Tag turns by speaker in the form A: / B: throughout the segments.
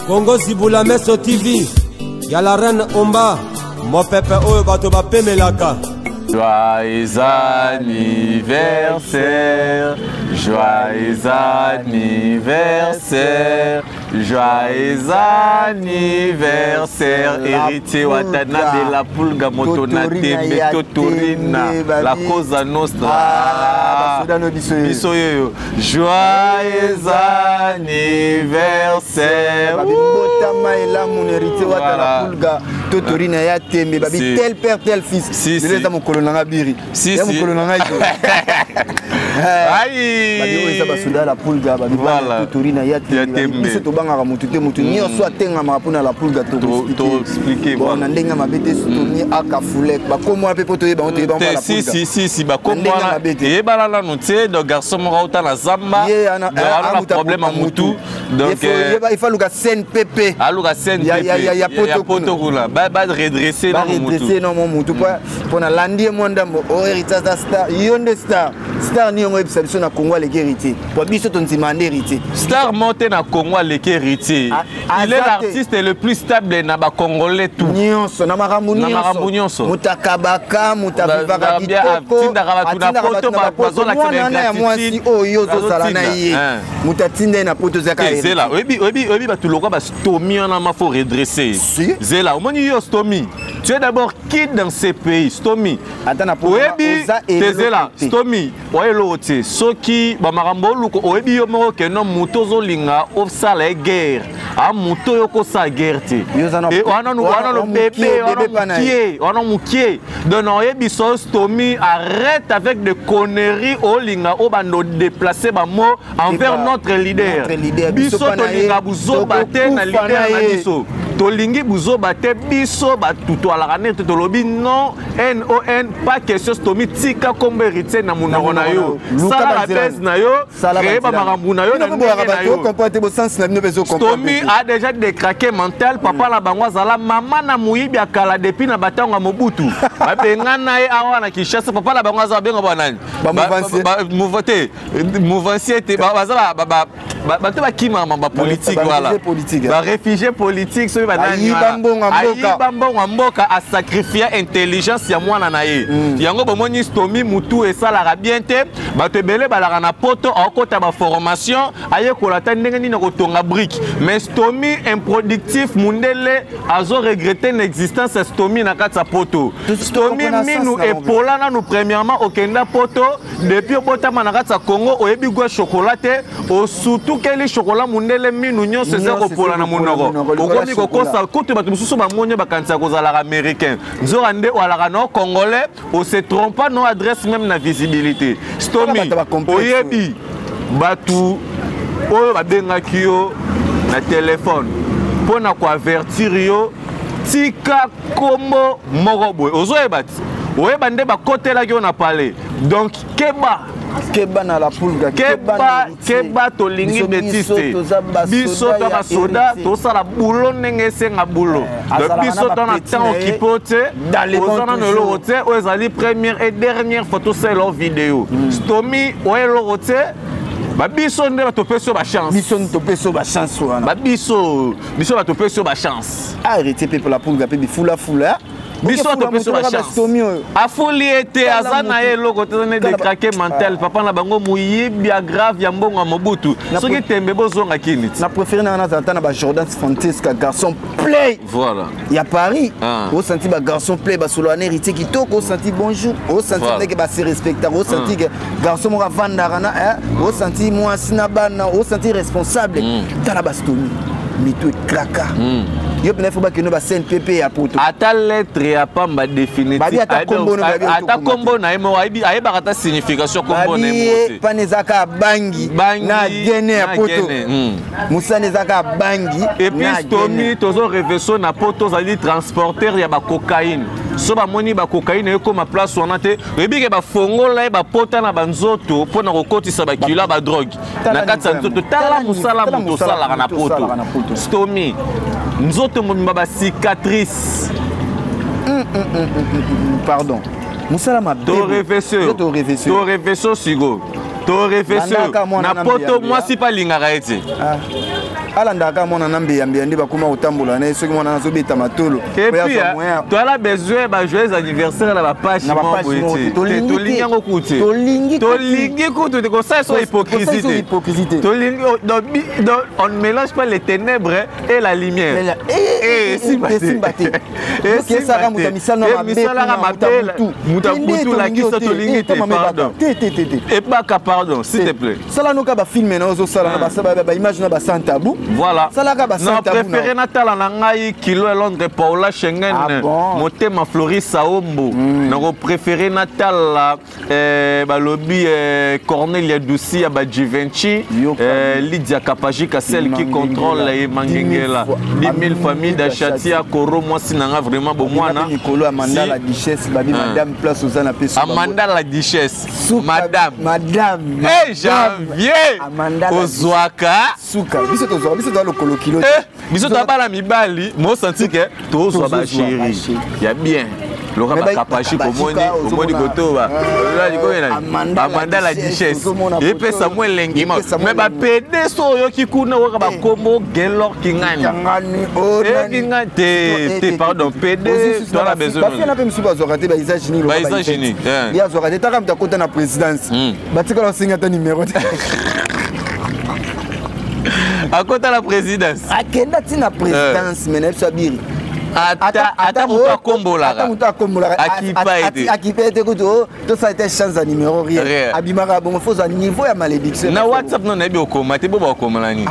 A: Congo Zibula Meso TV. Y'a la reine Omba. Mon pépé oyo bato ba pemelaka.
B: Joyeux anniversaire, joyeux anniversaire, joyeux anniversaire, héritier Watana de la Pulga Motona Tembe Totorina, la Cosa Nostra, joyeux anniversaire.
C: Totorina ya Tembe, babi tel père tel fils. Si si. Mon colonel Abiri. Si si. Mon colonel Aïe. Babi oza basuda la pulga, babi Totorina ya Tembe. Biso to banga mutute mutu ni so atenga mapuna la pulga to
B: expliquer.
C: Bon na ndenga mabete sotomi aka fulek. Ba komo ape poto yeba on te yeba la pulga.
B: Si si si ba komo na yeba la noté de garçon mo rauta na zamba.
C: Ana
B: problème à mutu. Donc
C: il faut luka scène pépé.
B: Aluka scène pépé. Ya poto kula. Ba redresser
C: non mon mutu. Redresser non mon mutu pour na landi mwandambo o héritage star yonde star ni ngo ebiso na Congo les héritier. Pour biso ton simande héritier.
B: Star monté na Congo les héritier. Il est l'artiste le plus stable na ba congolais tout.
C: Nyonso na makambu nyonso. Mutakabaka mutavivaka bitoko.
B: Tindaka tuna poto bazo la
C: mwasi oyo zo sala na ye. Mutatinda na poto zaka.
B: Zela obi batuloko ba stomi na ma faut redresser. Zela omoni yo stomi. Tu es d'abord qui dans ces pays stomi.
C: Attends pour
B: Zela stomi. Oye lote soki ba marambo luko obi yo moko ke no mutozo linga ofsala guerre. A muto yo ko sa guerre te. Et on a bébé on a mukie. Donc oyebi so stomi arrête avec des conneries au linga o bando déplacer ba mot envers notre leader. Biso to linga buzo bate na leader na biso. Tolingi buzo bate biso batuto ala kanete to lobi non NON pas question stomi tika comme héritier na munoko na yo. Sala la base na yo, créer ba marambu na yo na yo. Stomi a déjà décraqué mental papa la bango zala mama na muyibi akala depuis na batanga Mobutu. Ba benga na ye awa na Kinshasa papa la bango za benga banani. Ba mouvancier te ba za ba bato bakima mamba politique voilà. Ba réfugié politique so banani. Ayibambonga mboka a sacrifier intelligence ya mwana na ye. Yango bomoni stomi mutu et ça la bien te bato belé balaka na poto okota ba formation aye kolata ndenge ni na kotonga brique mais stomi improductif mundele azo regretter l'existence stomi na kata poto stomi minu epola na nous premièrement okenda poto depuis obota na kata Congo oyebi gwa chocolat au surtout quel chocolat mundele minu nyonso se kopola na monoko okomi kokosa kutu bato mususu ba monyo bakanisa kozala américain nzorande wala no congolais on se trompe pas nos adresse même na visibilité stomi oyebi batu oyo babengaki yo na téléphone pona ko avertir yo tika kombo moko boy ozoyeba ti oyeba nde bakotelaki yo na palais donc keba na la pulga keba tolingi betiste biso to ba soda to sala boulot ndenge senga boulot de biso to na temps okipote ozana no lote ozali première et dernière photo c'est leur vidéo stomi oye lote ba biso nde batopesa ba chance
C: biso ntopesa ba chance wana
B: ba biso batopesa ba chance
C: arrêtez pe pour la pulga pe fula
B: biso topesa ba chance afuli ete azana ye loko tene de craquer mental papa na bango muyibi grave ya mbongo Mobutu soki tembe bozonga kini
C: na préféré na zantana ba Jordan Fontesca garçon play
B: voilà
C: il y a Paris au senti ba garçon play ba solo héritier qui toko au senti bonjour au senti que ba se respecter au senti que garçon mo vandarana au senti moi sinabana au senti responsable tala bastomi mitu kraka yo pena faut que no ba CNPP ya poto
B: ata lettre ya pamba définitive ata kombo na emo ayeba kata signification kombo na emo
C: panezaka bangi na gene ya poto musane zaka bangi
B: et puis stomi tozo reveso na poto zali transporteur ya ba cocaïne so ba moni ba cocaïne eko ma place wana te ebike ba fongola ba pota na banzoto pona kokotisa ba kilo ba drogue na kati nzoto tala musala muto sala na poto stomi nzoto mobimba ba cicatrice
C: pardon musala ma
B: to reveso sigo to réflexion na poto moi si pas lingaka ete
C: alandaka mona na mbeyambeya nde bakoma kotambola na ye soki mwana nazobeta matolo
B: et puis toala besoin bajoyeux anniversaire na bapage tolingi yango kuti tolingi kutu te kosala so hypocrisie tolingi on ne mélange pas les ténèbres et la lumière
C: esaka moto
B: misalaka mabe moto abutu lakisa tolingi te pardon ebaka pardon s'il te plaît
C: sala noka bafilme na ozosala na baimage na basant tabou
B: voilà non préféré natala na ngai kilo et Londres Paula Schengen motema Floris Saombo nako préféré natala balobi Cornelia Douci ya ba Givenchy Lydia Kapajika celle qui contrôle les Mangengela 10 000 familles d'Achatia Koro moi sinanga vraiment bon moi na
C: Nicolas Amanda la Duchesse babi madame place aux ana peso
B: Amanda la Duchesse madame
C: hey
B: janvier ozwaka
C: suka biso to lo kolokilo
B: biso to bala mibali mo senti que to zo ba chéri ya bien Laura Bakapachi komoni kotoba là diko ena Amanda la Duchesse et pe Samuel Lengima mais ba PD so yo kikuna ko ba komo gelor kingani kingani te pardon PD to la besoin
C: ba fina pe msuba zo raté ba Isagini
B: ba Isagini
C: ya zo raté ta kam ta kota na présidence batika la singata numéro
B: à côté de la présidence.
C: À quelle date la présidence, mais elle s'habille.
B: Ata muta kombola.
C: Akipa ete kuto to ça était chance à numéro rien. Abimara bon faut à niveau ya malédiction.
B: Na WhatsApp non na bi okoma te bo ba okoma nani.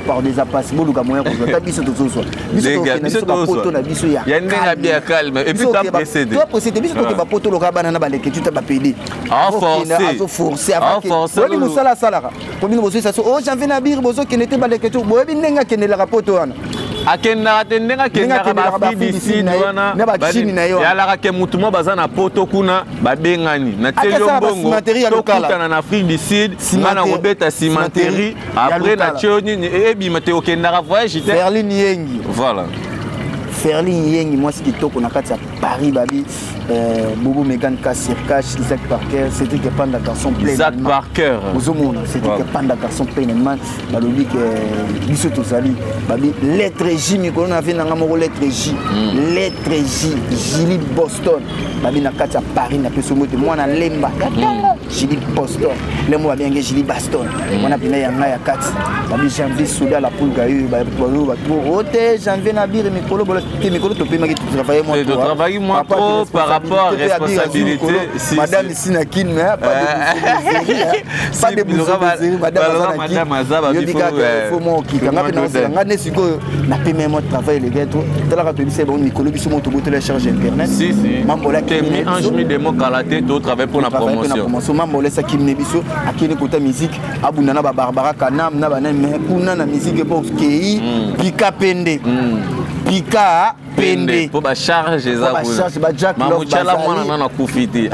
C: Par des apasses bolu ka moyen ko ta biso to so. Biso to poto na biso ya.
B: Ya ndenga bien calme et puis tu précédé.
C: Tu précédé biso to ba poto lo ka bana na ba leke tu ta ba pédé. Forcer avant. Oui nous sala sala. Comme nous bozo ça oh j'en viens na bir bozo qui n'était ba leke tu bo bi ndenga qui ne la poto wana.
B: Akenda tendenga kenda ba fidisi wana yalaka ke mutu mo baza na poto kuna babengani na telio mbongo tokutana na Afrique du Sud ngana kobeta cimenterie après na tioni ebima te okenda voyage te
C: Berlin yengi
B: voilà
C: Ferlin yengi moi ce qui toko na kati ya Paris babi Bobo Megan Cassir Cash Isaac Parker c'était que panda garçon plein
B: Isaac Parker
C: Bozomona c'était que panda garçon pleinement balobi que biso to sali babi lettre J mikolo na vena ngamo lettre J Julie Boston babi na kati ya Paris na peso mote moi na lemba Julie Boston le moi bien que Julie Baston on a pina ya nga ya kati babi janvier soda la poule gayu ba ote janvier na bire mikolo mikolo to pema ki
B: travailler moi trop par rapport à responsabilité
C: madame ici na kin mais pas de bousez madame azaba il faut moi qui quand na ne siko na pema moi travail les gars tout la ka to bise bon mikolo biso mo to bote la charge internet
B: si
C: mambola
B: qui mi ange mi demo kalaté to travail pour la promotion
C: mambola ça qui me biso akini kota musique abunda na ba Barbara Kanam na bana mais kuna na musique pour ki pika pende pika pende
B: pour ba charge za
C: ba Jack Love
B: Mamuchala mwana na kufiti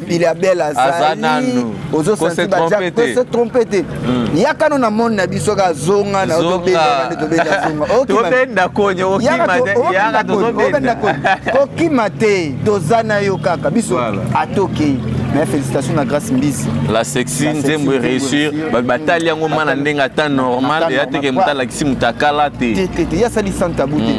C: il est belle azananu ozo senti ba Jack se trompeter yakano na monde na biso ka zonga na to benda zonga
B: to benda konyo okima yaka to benda
C: okima te tozana yo kaka biso atoki mais félicitations à Grâce Mbisi
B: la sexy nzembo réussir ba bataille yango mana ndenga ta normal ya teke mutala kisi mutakala te
C: ya sali santa bouti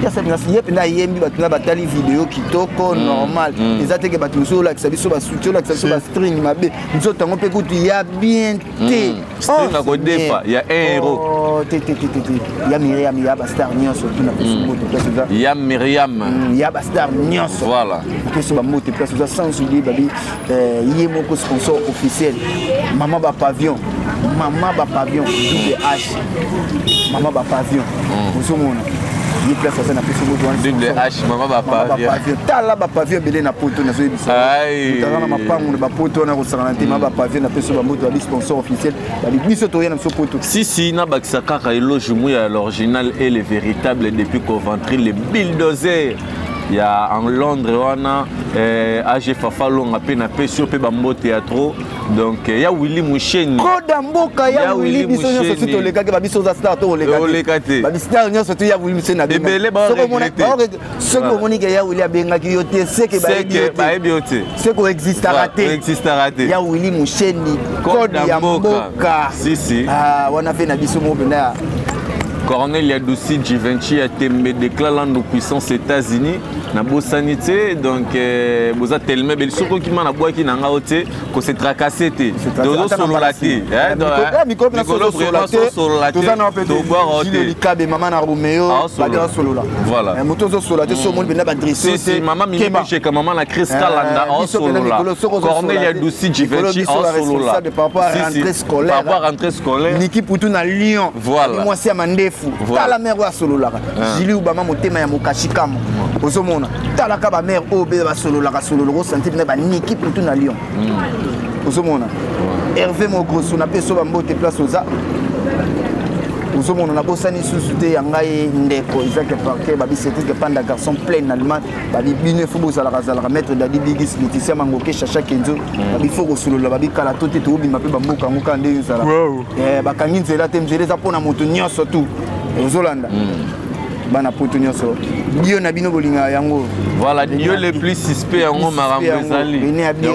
C: ya sali na yembi batuna batali vidéo kitoko normal ezateke batuso la kisabiso ba soutien la kisabiso ba string mabe nzoto tango pe kutu ya bien te
B: string na ko defa ya 1 euro
C: ya Myriam ya ba star nyonso tuna peso to
B: ya Myriam
C: ya ba star nyonso
B: voilà
C: peso ba moto peso za sans oublier babi yemo ko sponsor officiel maman ba pavillon WH maman ba pavillon ozomona il place ça na peso
B: WH maman ba pavillon
C: tala ba pavillon belé na poto na zoyi biso tala na mapango na poto na ko sarante ma ba pavillon na peso ba moto ba sponsor officiel ba biso to yana so poto
B: si na bakisaka eloge mu ya l'original et le véritable depuis Coventry le bulldozer il y a en Londres on a AG Fafa Longa pe na pe sur pe bambo théâtre donc il y a Willy Moucheni
C: Koda mboka ya Willy biso nyo sotu to leka ke ba biso za star to leka te ba star nyo sotu ya Willy Moucheni na
B: ebele ba regretter
C: soko moni ke ya Willy abenga ki yote seke ba ebiote
B: seko
C: existe raté ya Willy Moucheni Koda ya mboka
B: si
C: wana fe na biso mo bena
B: Cornel Yadoussi Givenchy a tembe déclarant nos puissances États-Unis na bosanité donc vous a tellement belle surtout qui m'a bois qui n'a pas été que c'est tracassé té dodo solo la té
C: micro solo la té to boire té likabe maman na Romeo ba solo la
B: voilà
C: moto solo la té so mon bena ba dressé
B: si maman mi chez que maman la Chris Kalanda en solo la Cornel Yadoussi Givenchy en solo la
C: par rapport à rentrée scolaire Niki Poutou na Lyon
B: voilà
C: moi c'est Amandé tala mère wa solo la jili ubama motema ya mokashikamo ozomona tala ka ba mère obe ba solo la solo lo sentir ne ba Niki Poutou na Lyon ozomona Hervé Mogrosso na peso ba mbote place oza ozomona na bosani susute ya ngai ndeko Isaac Parquet ba biseti ke panda garçon plein allemand ba bine fo bozala kazala maître Dadi Bigis Leticia Mangoke Chacha Kenzo ba bifo ko solo la ba bikala tote to bima pe ba mboka ngoka nde yuzala ba kangi nzela te mzela za pona moto nyonso tu ozolanda bana poto nyonso dio na bino bolinga yango
B: voilà dio le plus suspect yango marambo ezali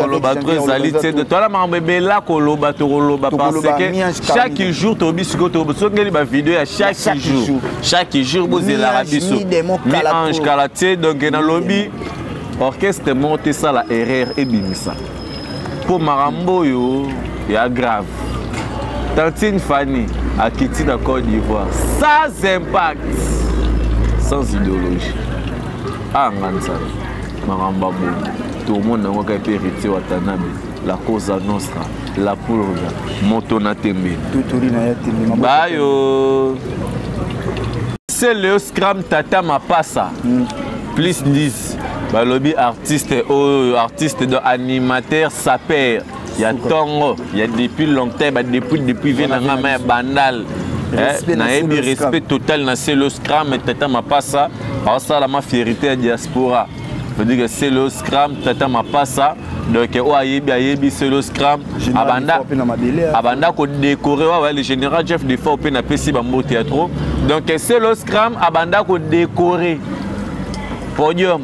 B: lo batro ezali te de toi la marambo bela ko lo batro lo ba parce que chaque jour to bisiko to songeli ba vidéo ya chaque jour bozela rabiso mi ange kalaté donc na lobby orchestre monte ça la erreur et bimisa pour marambo yo ya grave Tantine Fanny a quitté la Côte d'Ivoire sans impact, sans idéologie. Ah, Ngansa, Marambabo, tout le monde n'a pas hérité Watanabe, la Cosa Nostra, la Pulga, Motona Tembe. Bayo, c'est le Scram Tata Mapassa, plus 10. Balobi artiste de animateur sapeur. Il y a Tongo, il y a depuis longtemps, depuis Venanga Bandal. Respect total dans le Scram, Tata Mapassa, parce que la fierté à diaspora. Je veux dire que c'est le Scram, Tata Mapassa, donc c'est le Scram, Abanda ko décoré, le général Jeff Defa au PNAPC Bambo Théâtre. Donc c'est le Scram, Abanda ko décoré. Podium,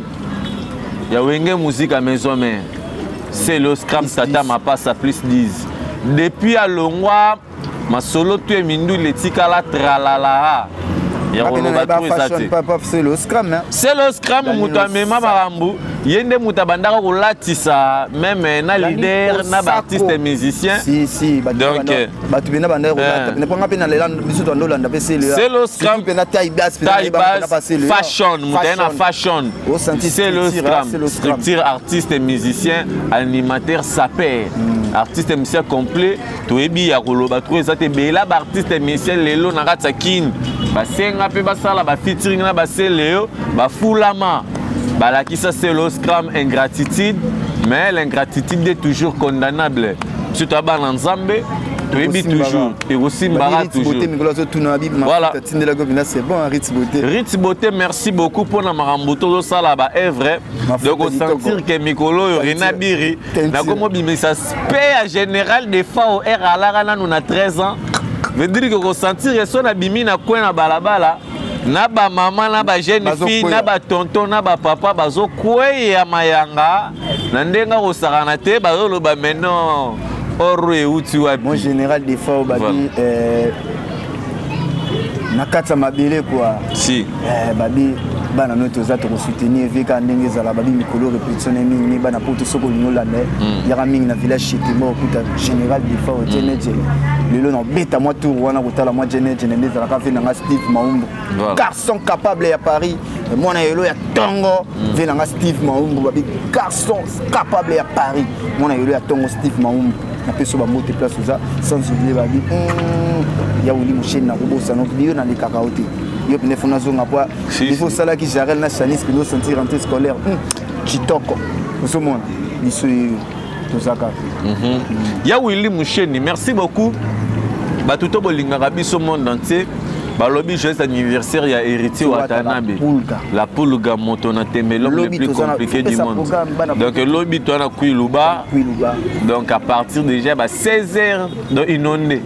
B: il y a une musique à maison mère. C'est le Scram Tata Mapassa plus 10. Depuis à Longwa, ma solo tu es mindu le tikala tralala.
C: C'est le Scram.
B: C'est le Scram Moutamema Marambu. Yende Moutabandara ou Latissa, même un leader, un artiste et musicien.
C: Si, donc
B: c'est le Scram. Fashion, Moutana Fashion. C'est le Scram. Structure artiste et musicien, animateur sapeur. Artiste et musicien complet. Toebi Yakolo, Batrou, ça te bela, artiste et musicien, Lelo Naratsakin. Basenga pe basala ba featuring na basé Léo ba fulama bala qui ça c'est le Scram ingratitude mais l'ingratitude est toujours condamnable surtout à Nzambe tu es toujours et aussi Mbara toujours voilà
C: c'est bon
B: Ritz Beauté merci beaucoup pour na maramboto ça là ba œuvre donc on sentir que Mikolo Rina Biri na comme bimisa spé général des fois au R à la nous na 13 ans veut dire que ressentir son abimi na coin na balabala na ba maman na ba jeune fille na ba tonton na ba papa bazo kwe ya mayanga na ndenga kosakana te bazo loba maintenant orwe uti wa
C: mon général des fois babi na kata mabele quoi
B: si
C: babi bana noto za to soutenir veka ndenge za la babi mikolo répétition mingi bana poto soko nyolanda yaka mingi na village chitimo kuta général des fois oteneje lelo na beta moi tour wana kotala moi jeneje ndenge za ka fina nga Steve Maumbo garçon capable ya Paris moi na yelo ya Tongo vina nga Steve Maumbo babi garçon capable ya Paris moi na yelo ya Tongo Steve Maumbo na peso ba mote place za sans oublier babi ya Willy Moucheni na kobosa no bio na likaka oti yo pene fona zonga poa il faut ça là qui Jarel na Chanis que nous sentir rentrée scolaire kitoko tout monde biso tout ça ka
B: ya Willy Moucheni merci beaucoup batuto bolinga biso monde entier Balobi juste anniversaire il y a héritier Watanabe. La Pulga Motona Tembe, l'homme le plus compliqué du monde. Donc lobby toi na Kwiluba. Donc à partir déjà 16h dans inondé.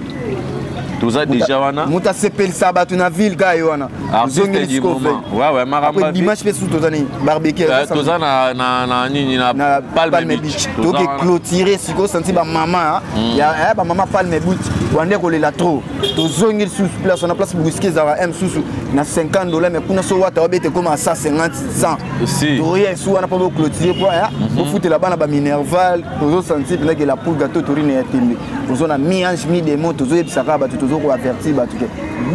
B: Tout ça déjà wana.
C: Muta sepel sabat na ville ka yona.
B: Zongi du moment. Ouais maramba.
C: Dimanche pe sous tozani barbecue.
B: Tout ça na nini na Palme Beach.
C: Donc clôturer siko senti ba maman ya ba maman Palme Beach. Wande ko lela trop. Tozongi sous place on a place brusquer za M sous na $50 mais kuna so wata obete comme à 150 100.
B: Si.
C: Rien sous on a pas clôturer quoi pour foutre là-bas na ba Minerval, tozo senti que la poule gâteau torine ya tembe. Tozo na miange mi des mots tozo ebisaka ba averti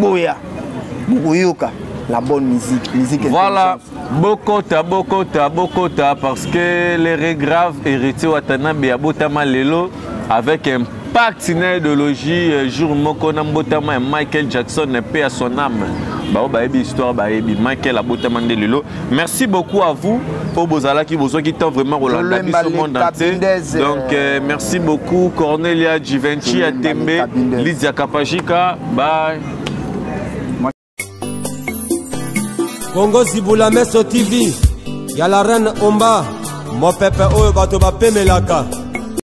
C: Boya Boyoka la bonne musique
B: voilà Bokota parce que les regraves héritiers Watanabe ya botama lelo avec un partenaire d'idéologie jour moko na botama Michael Jackson paix à son âme histoire Michael abotama lelo. Merci beaucoup à vous pour Bozala qui besoin qui t'a vraiment Rolanda au monde entier. Donc merci beaucoup Cornelia Givenchy Atembe Lydia Kapajika bye.
A: Congo Zibula Meso TV, y'a la reine Omba, mon pépé oyo bato ba pemelaka.